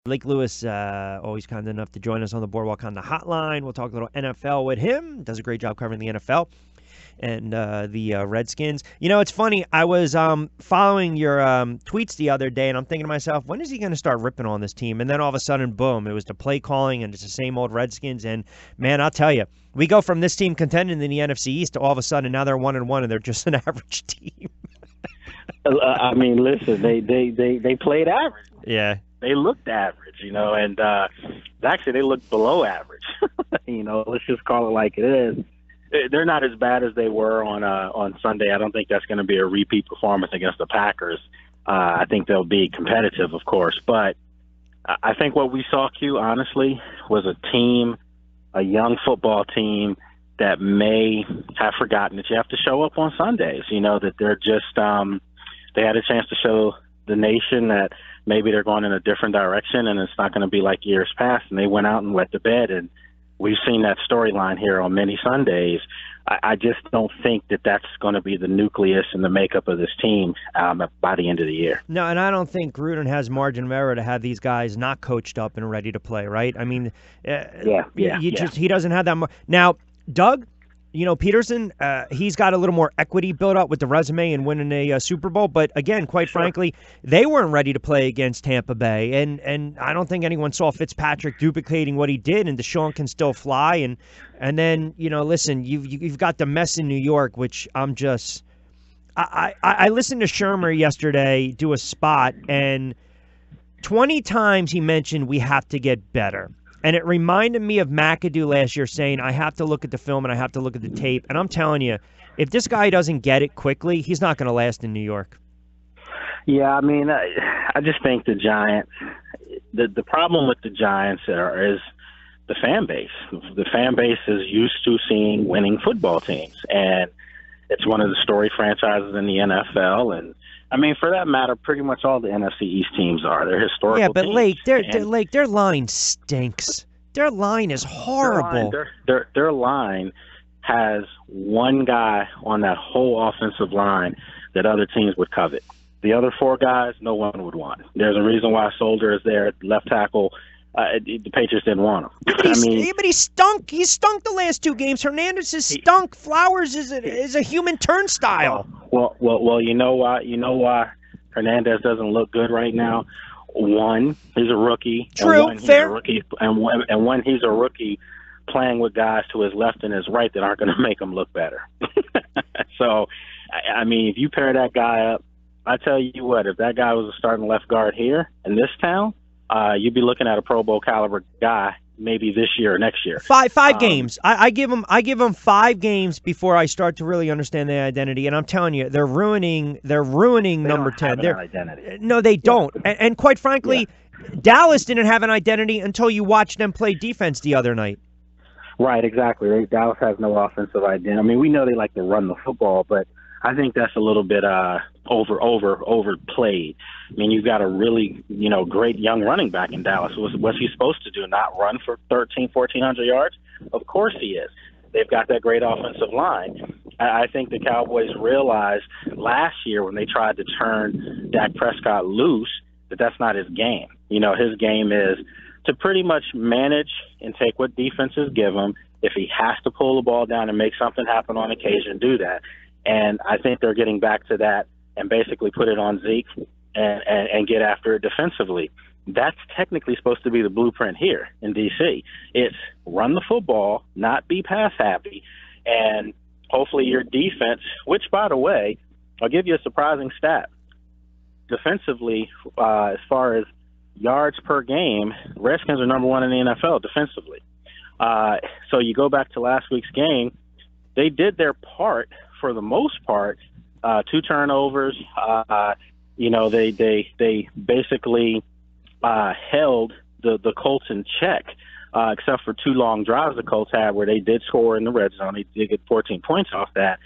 Lake Lewis, always kind enough to join us on the Boardwalk on the hotline. We'll talk a little NFL with him. Does a great job covering the NFL and the Redskins. You know, it's funny. I was following your tweets the other day, and I'm thinking to myself, when is he going to start ripping on this team? And then all of a sudden, boom, it was the play calling, and it's the same old Redskins. And, man, I'll tell you, we go from this team contending in the NFC East to all of a sudden now they're 1-1, and they're just an average team. I mean, listen, they played average. Yeah. They looked average, and actually they looked below average. Let's just call it like it is. They're not as bad as they were on Sunday. I don't think that's going to be a repeat performance against the Packers. I think they'll be competitive, of course. But I think what we saw, Q, honestly, was a young football team that may have forgotten that you have to show up on Sundays, that they're just they had a chance to show the nation that maybe they're going in a different direction and it's not going to be like years past, and they went out and wet the bed, and we've seen that storyline here on many Sundays. I just don't think that that's going to be the nucleus and the makeup of this team by the end of the year. No, and I don't think Gruden has margin of error to have these guys not coached up and ready to play, right? I mean, he doesn't have that. Now, Doug, Peterson, he's got a little more equity built up with the resume and winning a Super Bowl. But again, quite frankly, they weren't ready to play against Tampa Bay. And I don't think anyone saw Fitzpatrick duplicating what he did, and Deshaun can still fly. And then, listen, you've got the mess in New York, which I'm just – I listened to Shermer yesterday do a spot, and 20 times he mentioned we have to get better. And it reminded me of McAdoo last year saying, I have to look at the film and I have to look at the tape. And I'm telling you, if this guy doesn't get it quickly, he's not going to last in New York. Yeah, I mean, I just think the Giants, the problem with the Giants is the fan base. The fan base is used to seeing winning football teams. And it's one of the storied franchises in the NFL. And I mean, for that matter, pretty much all the NFC East teams are. They're historical teams. Yeah, but teams. Lake, their line stinks. Their line is horrible. Their line has one guy on that whole offensive line that other teams would covet. The other four guys, no one would want. There's a reason why Soldier is there at left tackle. The Patriots didn't want him. But he stunk. He stunk the last two games. Hernandez has stunk. Flowers is a human turnstile. Well, you know why? You know why Hernandez doesn't look good right now? One, he's a rookie. True, fair. And when he's a rookie playing with guys to his left and his right that aren't going to make him look better. So, I mean, if you pair that guy up, I tell you what, if that guy was a starting left guard here in this town, you'd be looking at a Pro Bowl caliber guy maybe this year or next year. Five games. I give them 5 games before I start to really understand their identity. And I'm telling you, they're ruining number 10. Their identity. No, they don't. And quite frankly, Dallas didn't have an identity until you watched them play defense the other night. Right, exactly. Dallas has no offensive identity. I mean, we know they like to run the football, but I think that's a little bit overplayed. I mean, you've got a really, great young running back in Dallas. What's he supposed to do, not run for 1,400 yards? Of course he is. They've got that great offensive line. I think the Cowboys realized last year when they tried to turn Dak Prescott loose that that's not his game. His game is to pretty much manage and take what defenses give him. If he has to pull the ball down and make something happen on occasion, do that. And I think they're getting back to that and basically put it on Zeke and get after it defensively. That's technically supposed to be the blueprint here in D.C. It's run the football, not be pass happy, and hopefully your defense, which, by the way, I'll give you a surprising stat. Defensively, as far as yards per game, Redskins are number 1 in the NFL defensively. So you go back to last week's game, they did their part for the most part. 2 turnovers. They basically held the Colts in check, except for 2 long drives the Colts had where they did score in the red zone. They did get 14 points off that,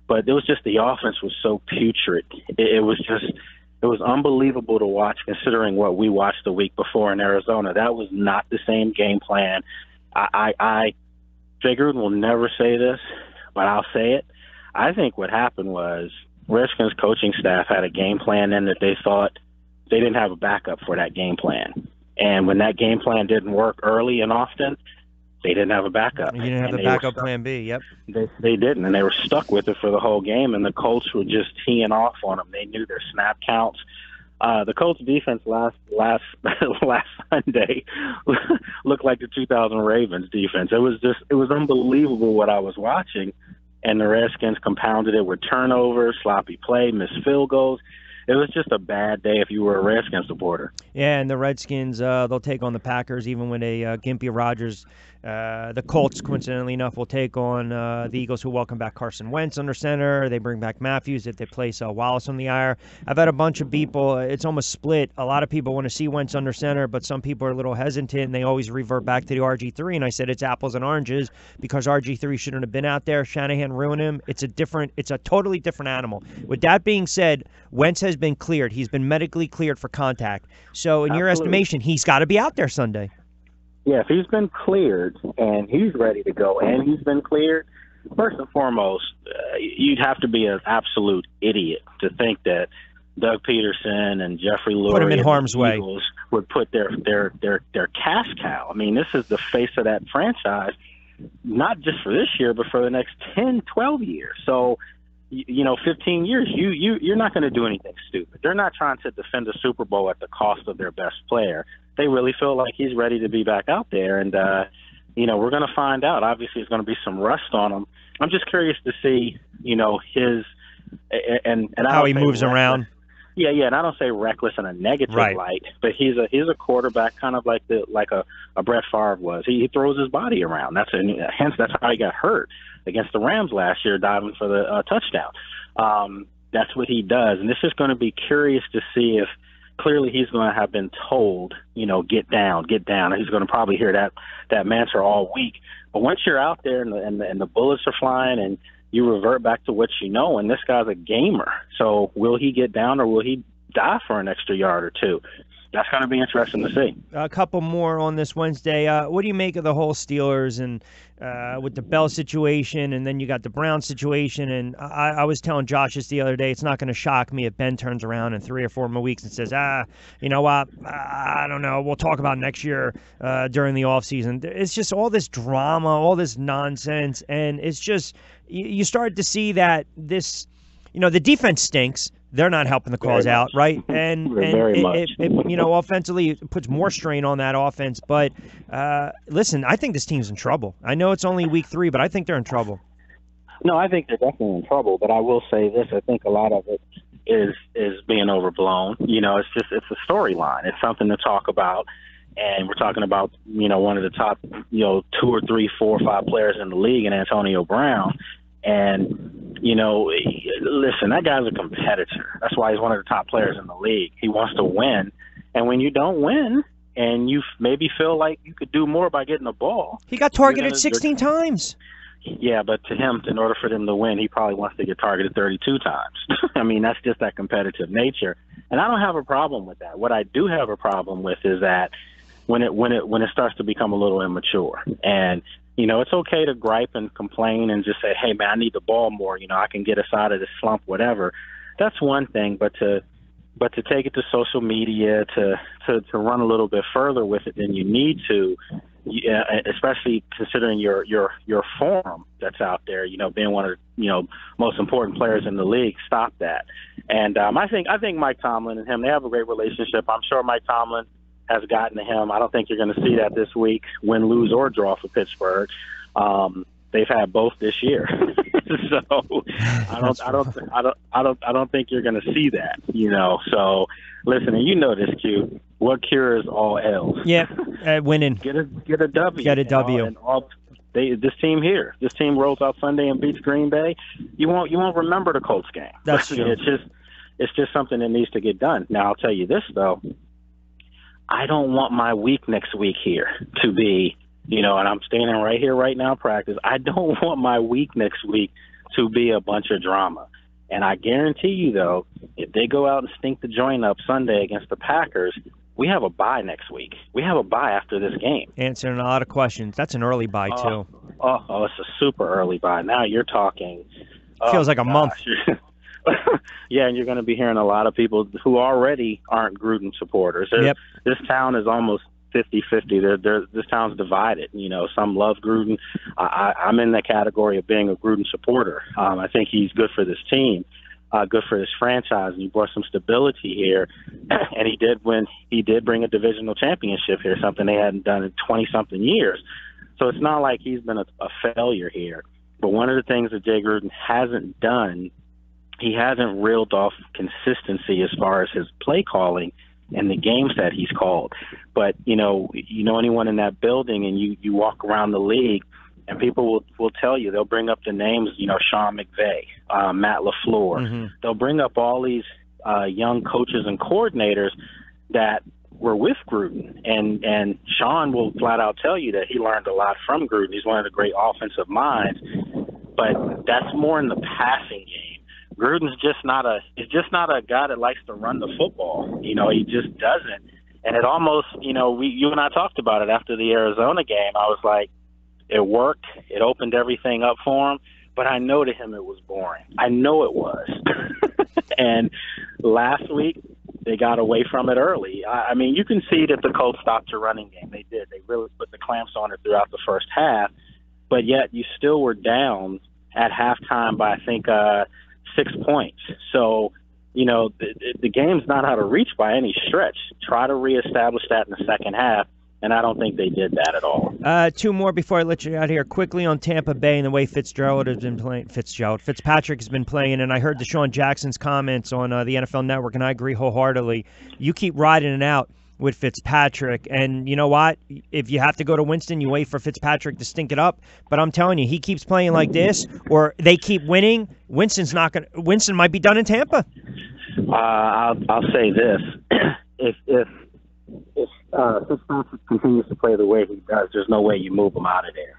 but it was just the offense was so putrid. It was unbelievable to watch considering what we watched the week before in Arizona. That was not the same game plan. Jay Gruden will never say this, but I'll say it. I think what happened was Redskins coaching staff had a game plan in that they thought they didn't have a backup for that game plan. And when that game plan didn't work early and often, they didn't have a backup. You didn't have a backup plan B, yep. They didn't, and they were stuck with it for the whole game, and the Colts were just teeing off on them. They knew their snap counts. The Colts defense last Sunday looked like the 2000 Ravens defense. It was unbelievable what I was watching, and the Redskins compounded it with turnovers, sloppy play, missed field goals. It was just a bad day if you were a Redskins supporter. Yeah, and the Redskins, they'll take on the Packers even with a gimpy Rodgers. The Colts, coincidentally enough, will take on the Eagles, who welcome back Carson Wentz under center. They bring back Matthews if they place Wallace on the IR. I've had a bunch of people, it's almost split. A lot of people want to see Wentz under center, but some people are a little hesitant, and they always revert back to the RG3. And I said it's apples and oranges because RG3 shouldn't have been out there. Shanahan ruined him. It's a totally different animal. With that being said, Wentz has been cleared. He's been medically cleared for contact. So in your estimation, he's got to be out there Sunday. Yeah, if he's been cleared and he's ready to go and he's been cleared, first and foremost, you'd have to be an absolute idiot to think that Doug Peterson and Jeffrey Lurie put him in harm's way would put their cash cow. I mean, this is the face of that franchise, not just for this year, but for the next 10, 12 years. So, 15 years, you're not going to do anything stupid. They're not trying to defend a Super Bowl at the cost of their best player. They really feel like he's ready to be back out there, and we're going to find out. Obviously, there's going to be some rust on him. I'm just curious to see, his and how he moves around. Yeah, and I don't say reckless in a negative light, but he's a quarterback, kind of like a Brett Favre was. He throws his body around. Hence that's how he got hurt against the Rams last year, diving for the touchdown. That's what he does, and it's just going to be curious to see if. Clearly, he's going to have been told, get down. And he's going to probably hear that mantra all week. But once you're out there and the bullets are flying and you revert back to what you know, and this guy's a gamer. So will he get down or will he die for an extra yard or two? That's going to be interesting to see. A couple more on this Wednesday. What do you make of the whole Steelers and with the Bell situation, and then you got the Brown situation? And I was telling Josh this the other day, it's not going to shock me if Ben turns around in 3 or 4 more weeks and says, you know what, I don't know, we'll talk about next year during the offseason. It's just all this drama, all this nonsense, and it's just you start to see that this, the defense stinks. They're not helping the cause out, right? And offensively, it puts more strain on that offense. But listen, I think this team's in trouble. I know it's only week 3, but I think they're in trouble. No, I think they're definitely in trouble. But I will say this: I think a lot of it is being overblown. It's a storyline. It's something to talk about, and we're talking about one of the top 2 or 3, 4 or 5 players in the league, and Antonio Brown. And, listen, that guy's a competitor. That's why he's one of the top players in the league. He wants to win. And when you don't win and you maybe feel like you could do more by getting the ball. He got targeted 16 times. Yeah, but to him, in order for him to win, he probably wants to get targeted 32 times. I mean, that's just that competitive nature. And I don't have a problem with that. What I do have a problem with is that when it starts to become a little immature. And it's okay to gripe and complain and just say, hey, man, I need the ball more. I can get us out of this slump, whatever. That's one thing. But to take it to social media, to run a little bit further with it than you need to, especially considering your form that's out there, being one of the most important players in the league, stop that. And I think Mike Tomlin and him, they have a great relationship. I'm sure Mike Tomlin has gotten to him. I don't think you're going to see that this week, win, lose, or draw for Pittsburgh. They've had both this year, so I don't think you're going to see that. So listen, and this, Q. What cures all L's? Yeah, winning. Get a W. Get a W. This team rolls out Sunday and beats Green Bay. You won't remember the Colts game. That's true. It's just something that needs to get done. Now I'll tell you this though. I don't want my week next week here to be, and I'm standing right here right now practice. I don't want my week next week to be a bunch of drama. And I guarantee you, though, if they go out and stink the joint up Sunday against the Packers, we have a bye next week. We have a bye after this game. Answering a lot of questions. That's an early bye, too. Oh, it's a super early bye. Now you're talking. Feels like a month. Yeah, and you're going to be hearing a lot of people who already aren't Gruden supporters. Yep. This town is almost 50-50. This town's divided. Some love Gruden. I'm in the category of being a Gruden supporter. I think he's good for this team, good for this franchise, and he brought some stability here. And he did bring a divisional championship here, something they hadn't done in 20-something years. So it's not like he's been a failure here. But one of the things that Jay Gruden hasn't done, he hasn't reeled off consistency as far as his play calling and the games that he's called. But, anyone in that building, and you walk around the league, and people will tell you, they'll bring up the names, Sean McVay, Matt LaFleur. Mm-hmm. They'll bring up all these young coaches and coordinators that were with Gruden. And Sean will flat out tell you that he learned a lot from Gruden. He's one of the great offensive minds. But that's more in the passing game. Gruden's just not a guy that likes to run the football. He just doesn't. And it almost, you and I talked about it after the Arizona game. I was like, it worked. It opened everything up for him. But I know to him it was boring. I know it was. And last week, they got away from it early. I mean, you can see that the Colts stopped your running game. They did. They really put the clamps on it throughout the first half. But yet you still were down at halftime by, I think, 6 points. So, the game's not out of reach by any stretch. Try to reestablish that in the second half, and I don't think they did that at all. Two more before I let you out here. Quickly on Tampa Bay and the way Fitzpatrick has been playing, and I heard Deshaun Jackson's comments on the NFL Network, and I agree wholeheartedly. You keep riding it out with Fitzpatrick, and you know what? If you have to go to Winston, you wait for Fitzpatrick to stink it up. But I'm telling you, he keeps playing like this, or they keep winning, Winston might be done in Tampa. I'll say this: if Fitzpatrick continues to play the way he does, there's no way you move him out of there.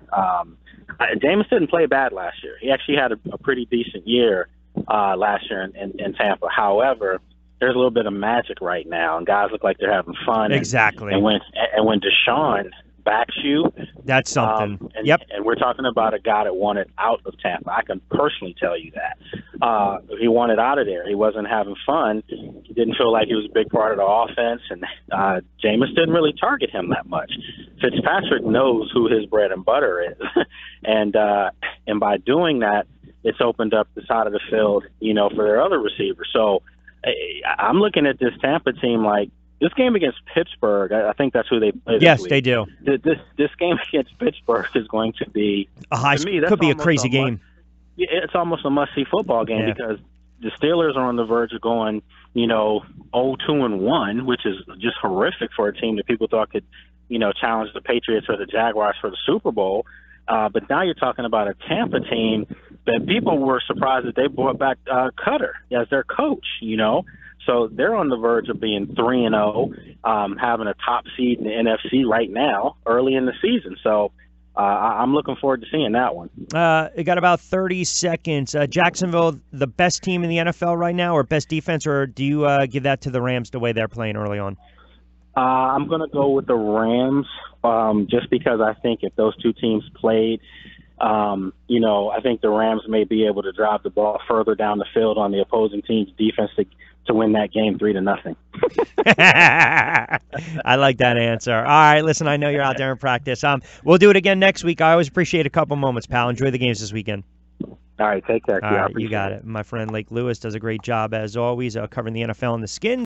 Jameis didn't play bad last year. He actually had a pretty decent year last year in Tampa. However, there's a little bit of magic right now, and guys look like they're having fun. Exactly. And when Deshaun backs you, that's something. Yep. And we're talking about a guy that wanted out of Tampa. I can personally tell you that. He wanted out of there. He wasn't having fun. He didn't feel like he was a big part of the offense, and Jameis didn't really target him that much. Fitzpatrick knows who his bread and butter is, and by doing that, it's opened up the side of the field, for their other receivers. So I'm looking at this Tampa team like this game against Pittsburgh. I think that's who they play this Yes, week. They do. This game against Pittsburgh is going to be could be a crazy game. It's almost a must-see football game because the Steelers are on the verge of going, 0-2-1, which is just horrific for a team that people thought could, challenge the Patriots or the Jaguars for the Super Bowl. But now you're talking about a Tampa team that people were surprised that they brought back Cutter as their coach, So they're on the verge of being 3-0, having a top seed in the NFC right now, early in the season. So I'm looking forward to seeing that one. It got about 30 seconds. Jacksonville, the best team in the NFL right now, or best defense, or do you give that to the Rams the way they're playing early on? I'm going to go with the Rams just because I think if those two teams played, I think the Rams may be able to drive the ball further down the field on the opposing team's defense to win that game 3-0. I like that answer. All right, listen, I know you're out there in practice. We'll do it again next week. I always appreciate a couple moments, pal. Enjoy the games this weekend. All right, take care. All right, you got it. My friend Lake Lewis does a great job, as always, covering the NFL and the Skins.